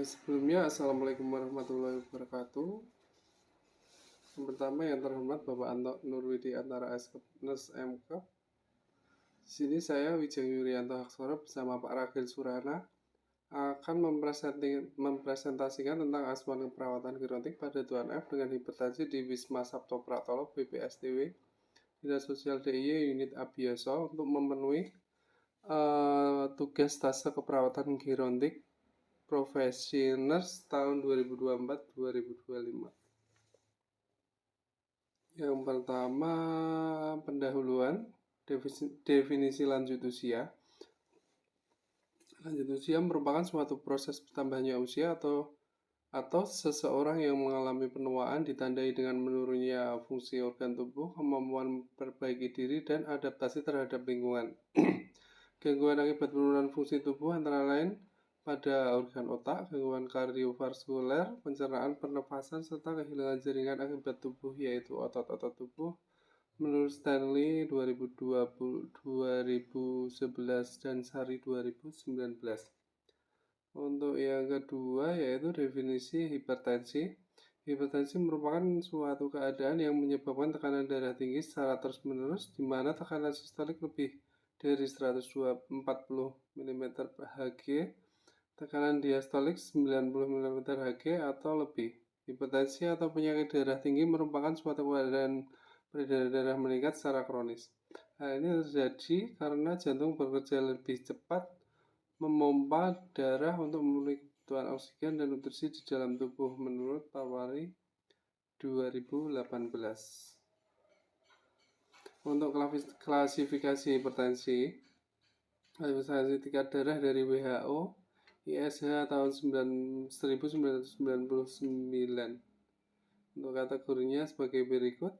Sebelumnya, Assalamualaikum warahmatullahi wabarakatuh. Yang pertama, yang terhormat Bapak Anto Nurwidi Antara Nurse MK. Di sini saya Wijeng Yuryanto Haksoro bersama Pak Ragil Surana akan mempresentasikan tentang asuhan keperawatan gerontik pada Tuan F dengan hipertensi di Wisma Sabto Pratolo BPSTW Dinas Sosial DIY Unit Abioso untuk memenuhi tugas tase keperawatan gerontik profesi nurse tahun 2024-2025. Yang pertama, pendahuluan definisi lanjut usia. Lanjut usia merupakan suatu proses bertambahnya usia atau seseorang yang mengalami penuaan ditandai dengan menurunnya fungsi organ tubuh, kemampuan memperbaiki diri, dan adaptasi terhadap lingkungan. Gangguan akibat penurunan fungsi tubuh antara lain pada organ otak, gangguan kardiovaskuler, pencernaan, pernafasan, serta kehilangan jaringan akibat tubuh yaitu otot-otot tubuh. Menurut Stanley 2011 dan Sari 2019. Untuk yang kedua yaitu definisi hipertensi. Hipertensi merupakan suatu keadaan yang menyebabkan tekanan darah tinggi secara terus-menerus di mana tekanan sistolik lebih dari 140 mm Hg, tekanan diastolik 90 mm Hg atau lebih. Hipertensi atau penyakit darah tinggi merupakan suatu keadaan peredaran darah meningkat secara kronis. Hal ini terjadi karena jantung bekerja lebih cepat memompa darah untuk memenuhi kebutuhan oksigen dan nutrisi di dalam tubuh menurut Parwari 2018. Untuk klasifikasi hipertensi tingkat darah dari WHO ISH tahun 1999. Untuk kategorinya sebagai berikut.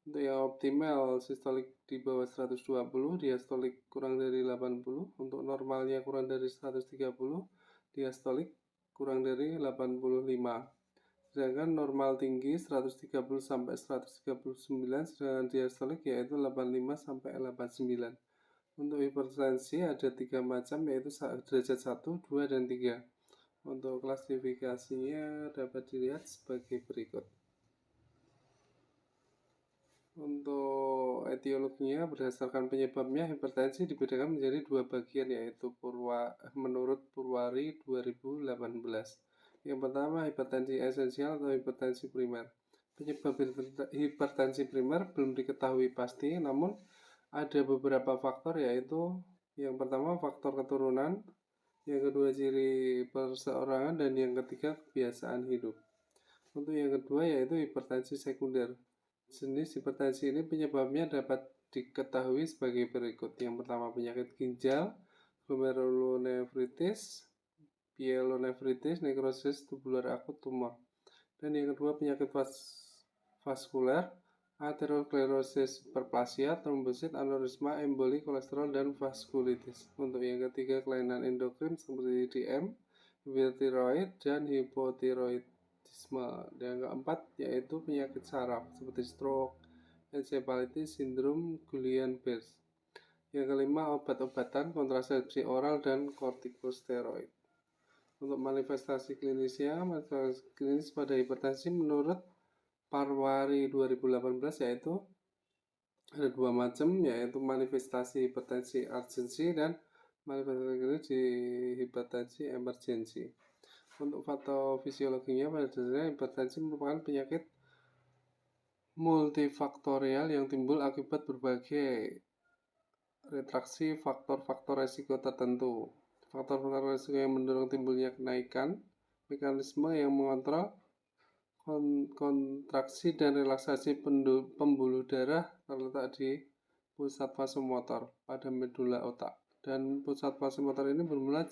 Untuk yang optimal, sistolik di bawah 120, diastolik kurang dari 80, untuk normalnya kurang dari 130, diastolik kurang dari 85. Sedangkan normal tinggi 130 sampai 139, sedangkan diastolik yaitu 85 sampai 89. Untuk hipertensi ada 3 macam yaitu derajat 1, 2, dan 3. Untuk klasifikasinya dapat dilihat sebagai berikut. Untuk etiologinya berdasarkan penyebabnya, hipertensi dibedakan menjadi dua bagian yaitu menurut Purwari 2018. Yang pertama, hipertensi esensial atau hipertensi primer. Penyebab hipertensi primer belum diketahui pasti, namun ada beberapa faktor yaitu yang pertama faktor keturunan, yang kedua ciri perseorangan, dan yang ketiga kebiasaan hidup. Untuk yang kedua yaitu hipertensi sekunder. Jenis hipertensi ini penyebabnya dapat diketahui sebagai berikut. Yang pertama penyakit ginjal, glomerulonefritis, pyelonefritis, nekrosis tubular akut, tumor. Dan yang kedua penyakit vaskuler, aterosklerosis, hiperplasia, trombosit, aneurisma, emboli, kolesterol, dan vaskulitis. Untuk yang ketiga kelainan endokrin seperti DM, hipertiroid, dan hipotiroid. Dan yang keempat yaitu penyakit saraf seperti stroke, encephalitis, sindrom Guillain-Barré. Yang kelima obat-obatan, kontrasepsi oral, dan kortikosteroid. Untuk manifestasi klinisnya, manifestasi klinis pada hipertensi menurut Parwari 2018 yaitu ada dua macam yaitu manifestasi hipertensi urgensi dan manifestasi klinis di hipertensi emergensi. Untuk patofisiologinya pada dasarnya hipertensi merupakan penyakit multifaktorial yang timbul akibat berbagai reaksi faktor-faktor resiko tertentu. Faktor-faktor resiko yang mendorong timbulnya kenaikan, mekanisme yang mengontrol kontraksi dan relaksasi pembuluh darah terletak di pusat vasomotor pada medula otak. Dan pusat vasomotor ini bermula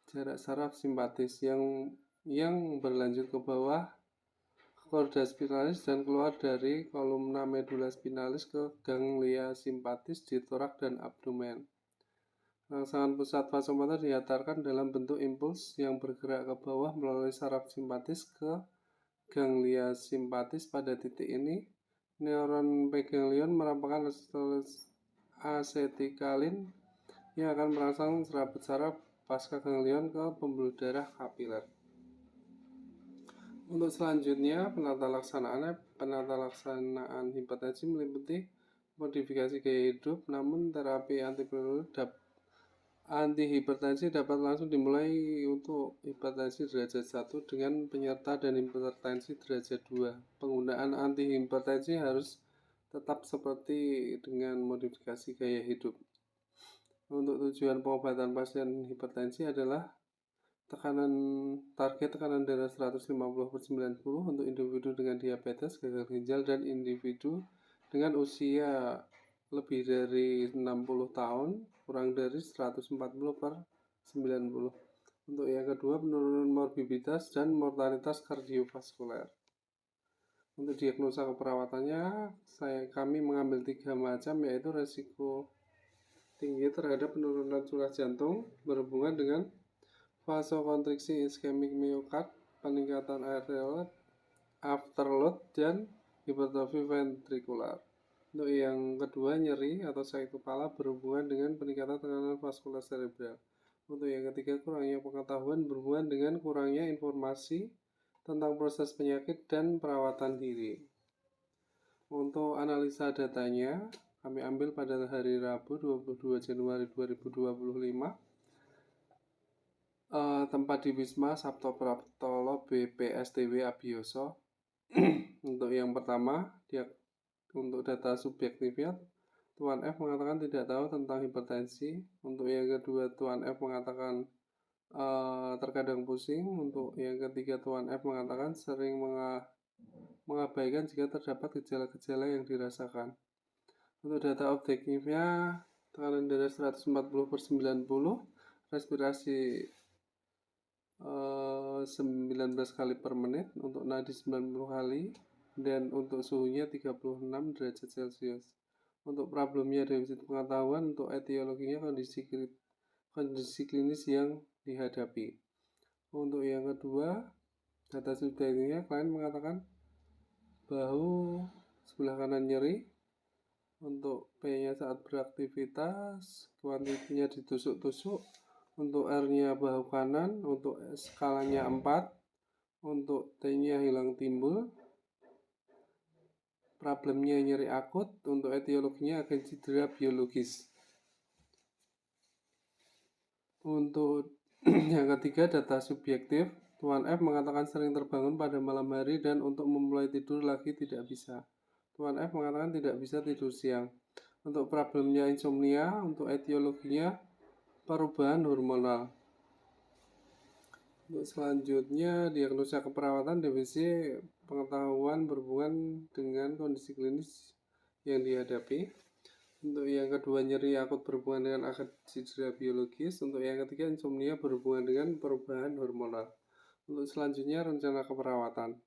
jarak saraf simpatis yang berlanjut ke bawah korda spinalis dan keluar dari kolumna medula spinalis ke ganglia simpatis di torak dan abdomen. Rangsangan pusat vasomotor diantarkan dalam bentuk impuls yang bergerak ke bawah melalui saraf simpatis ke ganglia simpatis. Pada titik ini, neuron preganglion merampungkan asetikalin yang akan merangsang serabut saraf pasca ganglion ke pembuluh darah kapiler. Untuk selanjutnya, penata laksanaan hipertensi meliputi modifikasi gaya hidup, namun terapi antihipertensi dapat langsung dimulai untuk hipertensi derajat 1 dengan penyerta dan hipertensi derajat 2. Penggunaan antihipertensi harus tetap seperti dengan modifikasi gaya hidup. Untuk tujuan pengobatan pasien hipertensi adalah target tekanan darah 150/90 untuk individu dengan diabetes, gagal ginjal, dan individu dengan usia lebih dari 60 tahun, kurang dari 140/90. Untuk yang kedua, penurunan morbiditas dan mortalitas kardiovaskuler. Untuk diagnosa keperawatannya, kami mengambil 3 macam, yaitu resiko tinggi terhadap penurunan curah jantung berhubungan dengan vasokonstriksi iskemik miokard, peningkatan airload, afterload, dan hipertrofi ventrikular. Untuk yang kedua, nyeri atau sakit kepala berhubungan dengan peningkatan tekanan vaskular cerebral. Untuk yang ketiga, kurangnya pengetahuan berhubungan dengan kurangnya informasi tentang proses penyakit dan perawatan diri. Untuk analisa datanya, kami ambil pada hari Rabu 22 Januari 2025. Tempat di Wisma Sabto Praptolo BPSTW Abioso. Untuk yang pertama, untuk data subjektifnya, Tuan F mengatakan tidak tahu tentang hipertensi. Untuk yang kedua, Tuan F mengatakan terkadang pusing. Untuk yang ketiga, Tuan F mengatakan sering mengabaikan jika terdapat gejala-gejala yang dirasakan. Untuk data objektifnya, tekanan darah 140/90, respirasi 19 kali per menit, untuk nadi 90 kali, dan untuk suhunya 36 derajat Celcius. Untuk problemnya defisit pengetahuan, untuk etiologinya kondisi klinis yang dihadapi. Untuk yang kedua, data subjektifnya, klien mengatakan bahu sebelah kanan nyeri. Untuk P-nya saat beraktivitas, kuantitinya ditusuk-tusuk. Untuk R-nya bahu kanan, untuk skalanya 4, untuk T-nya hilang timbul. Problemnya nyeri akut, untuk etiologinya agen cedera biologis. Untuk yang ketiga, data subjektif, Tuan F mengatakan sering terbangun pada malam hari dan untuk memulai tidur lagi tidak bisa. Tuan F mengatakan tidak bisa tidur siang. Untuk problemnya insomnia, untuk etiologinya perubahan hormonal. Untuk selanjutnya, diagnosa keperawatan definisi pengetahuan berhubungan dengan kondisi klinis yang dihadapi. Untuk yang kedua, nyeri akut berhubungan dengan agen cedera biologis. Untuk yang ketiga, insomnia berhubungan dengan perubahan hormonal. Untuk selanjutnya, rencana keperawatan.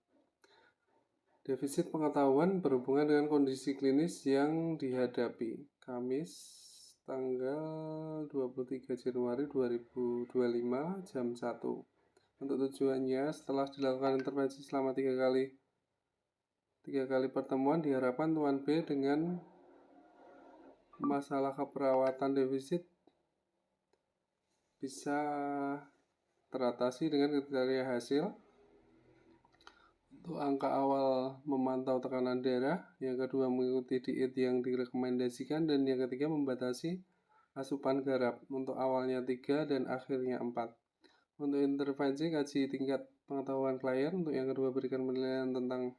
Defisit pengetahuan berhubungan dengan kondisi klinis yang dihadapi. Kamis, tanggal 23 Januari 2025, jam 1. Untuk tujuannya, setelah dilakukan intervensi selama 3 kali pertemuan, diharapkan Tuan B dengan masalah keperawatan defisit bisa teratasi dengan kriteria hasil. Untuk angka awal memantau tekanan darah, yang kedua mengikuti diet yang direkomendasikan, dan yang ketiga membatasi asupan garam. Untuk awalnya 3 dan akhirnya 4. Untuk intervensi, kaji tingkat pengetahuan klien. Untuk yang kedua, berikan penilaian tentang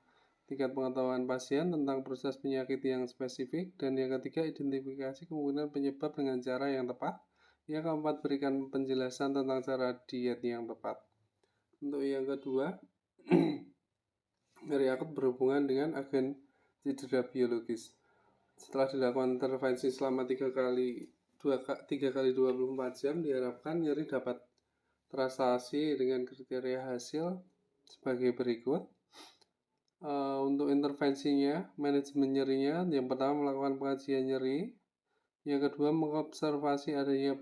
tingkat pengetahuan pasien tentang proses penyakit yang spesifik. Dan yang ketiga, identifikasi kemungkinan penyebab dengan cara yang tepat. Yang keempat, berikan penjelasan tentang cara diet yang tepat. Untuk yang kedua, nyeri akut berhubungan dengan agen cedera biologis. Setelah dilakukan intervensi selama 3 kali 24 jam, diharapkan nyeri dapat teratasi dengan kriteria hasil sebagai berikut. Untuk intervensinya, manajemen nyerinya, yang pertama melakukan pengajian nyeri, yang kedua mengobservasi adanya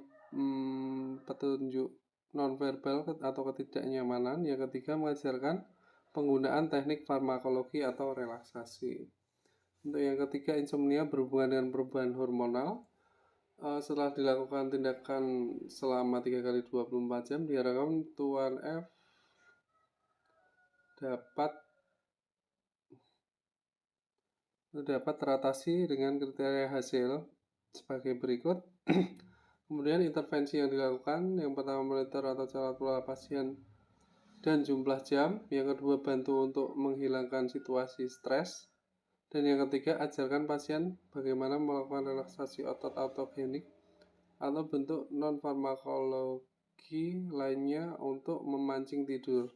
petunjuk nonverbal atau ketidaknyamanan, yang ketiga mengajarkan penggunaan teknik farmakologi atau relaksasi. Untuk yang ketiga, insomnia berhubungan dengan perubahan hormonal. Setelah dilakukan tindakan selama 3 kali 24 jam, diharapkan Tuan F dapat teratasi dengan kriteria hasil sebagai berikut. Kemudian intervensi yang dilakukan, yang pertama monitor atau catat pola pasien dan jumlah jam, yang kedua bantu untuk menghilangkan situasi stres, dan yang ketiga ajarkan pasien bagaimana melakukan relaksasi otot autogenik atau bentuk non-farmakologi lainnya untuk memancing tidur.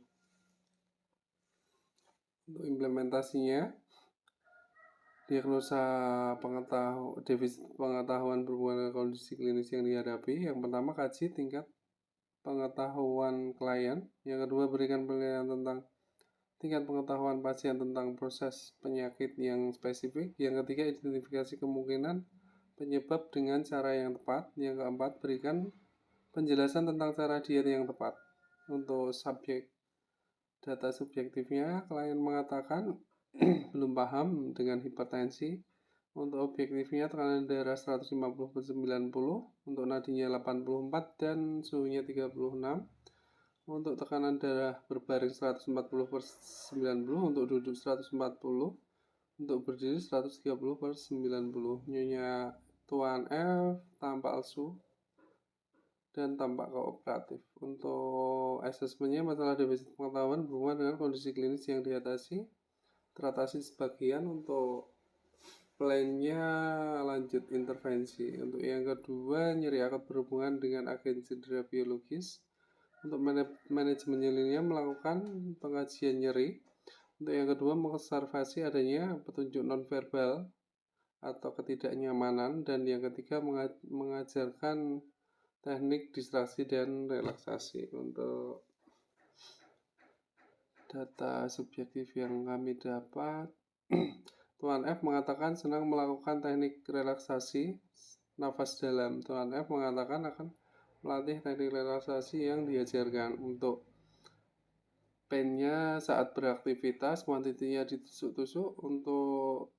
Untuk implementasinya, diagnosa defisit pengetahuan berhubungan dengan kondisi klinis yang dihadapi. Yang pertama, kaji tingkat pengetahuan klien. Yang kedua, berikan penilaian tentang tingkat pengetahuan pasien tentang proses penyakit yang spesifik. Yang ketiga, identifikasi kemungkinan penyebab dengan cara yang tepat. Yang keempat, berikan penjelasan tentang cara diet yang tepat. Untuk data subjektifnya, klien mengatakan belum paham dengan hipertensi. Untuk objektifnya, tekanan darah 150/90, untuk nadinya 84 dan suhunya 36. Untuk tekanan darah berbaring 140/90, untuk duduk 140, untuk berdiri 130/90. Nyonya Tuan F tampak lesu dan tampak kooperatif. Untuk asesmennya, masalah defisit pengetahuan berhubungan dengan kondisi klinis yang teratasi sebagian. Untuk plannya lanjut intervensi. Untuk yang kedua, nyeri akut berhubungan dengan agen cedera biologis. Untuk manajemen nyerinya, melakukan pengajian nyeri. Untuk yang kedua, mengobservasi adanya petunjuk nonverbal atau ketidaknyamanan. Dan yang ketiga, mengajarkan teknik distraksi dan relaksasi. Untuk data subjektif yang kami dapat, Tuan F mengatakan senang melakukan teknik relaksasi nafas dalam. Tuan F mengatakan akan melatih teknik relaksasi yang diajarkan. Untuk pennya saat beraktivitas, kuantitinya ditusuk-tusuk. Untuk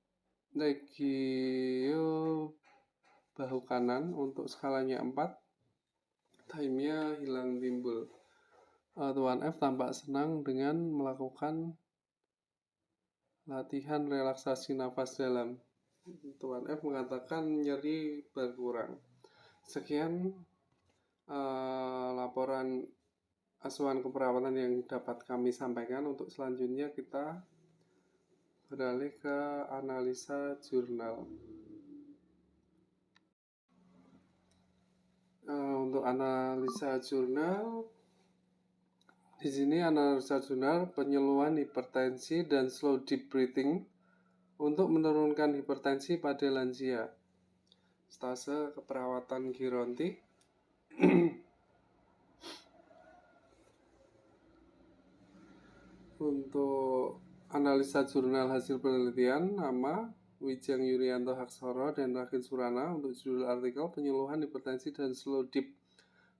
legio bahu kanan, untuk skalanya 4, time-nya hilang timbul. Tuan F tampak senang dengan melakukan latihan relaksasi nafas dalam. Tuan F mengatakan nyeri berkurang. Sekian laporan asuhan keperawatan yang dapat kami sampaikan. Untuk selanjutnya kita beralih ke analisa jurnal. Untuk analisa jurnal, di sini analisa jurnal penyembuhan hipertensi dan slow deep breathing untuk menurunkan hipertensi pada lansia. Stase keperawatan Gironti. Untuk analisa jurnal hasil penelitian, nama Wijang Yuryanto Haksoro dan Rakin Surana. Untuk judul artikel, penyembuhan hipertensi dan slow deep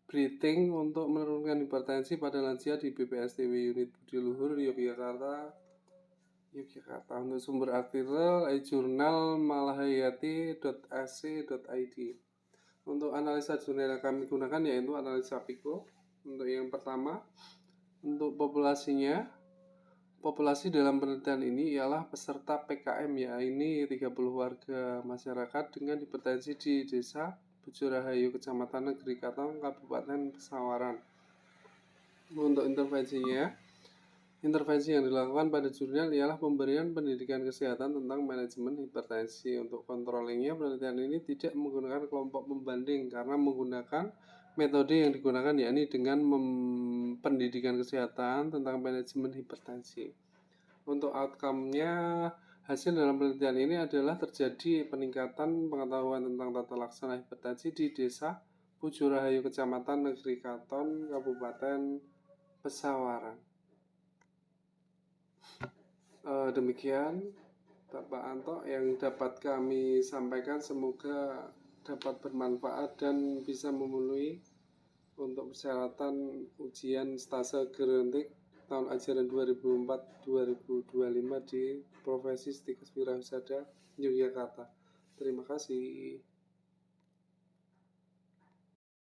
breathing untuk menurunkan hipertensi pada lansia di BPSDW Unit Budi Luhur, Yogyakarta. Untuk sumber artikel, jurnal malahayati.ac.id. Untuk analisa jurnal yang kami gunakan yaitu analisa PICO. Untuk yang pertama, untuk populasi dalam penelitian ini ialah peserta PKM, ya ini 30 warga masyarakat dengan hipertensi di Desa Bojorahayu, Kecamatan Negeri Katong, Kabupaten Pesawaran. Untuk intervensi yang dilakukan pada jurnal ialah pemberian pendidikan kesehatan tentang manajemen hipertensi. Untuk controllingnya, penelitian ini tidak menggunakan kelompok pembanding karena menggunakan metode yang digunakan yakni dengan pendidikan kesehatan tentang manajemen hipertensi. Untuk outcome-nya, hasil dalam penelitian ini adalah terjadi peningkatan pengetahuan tentang tata laksana hipertensi di Desa Bojorahayu, Kecamatan Negeri Katon, Kabupaten Pesawaran. Demikian Bapak Anto yang dapat kami sampaikan, semoga dapat bermanfaat dan bisa memenuhi untuk persyaratan ujian stase gerontik tahun ajaran 2004-2025 di Profesi Stikes Wirausaha Yogyakarta. Terima kasih.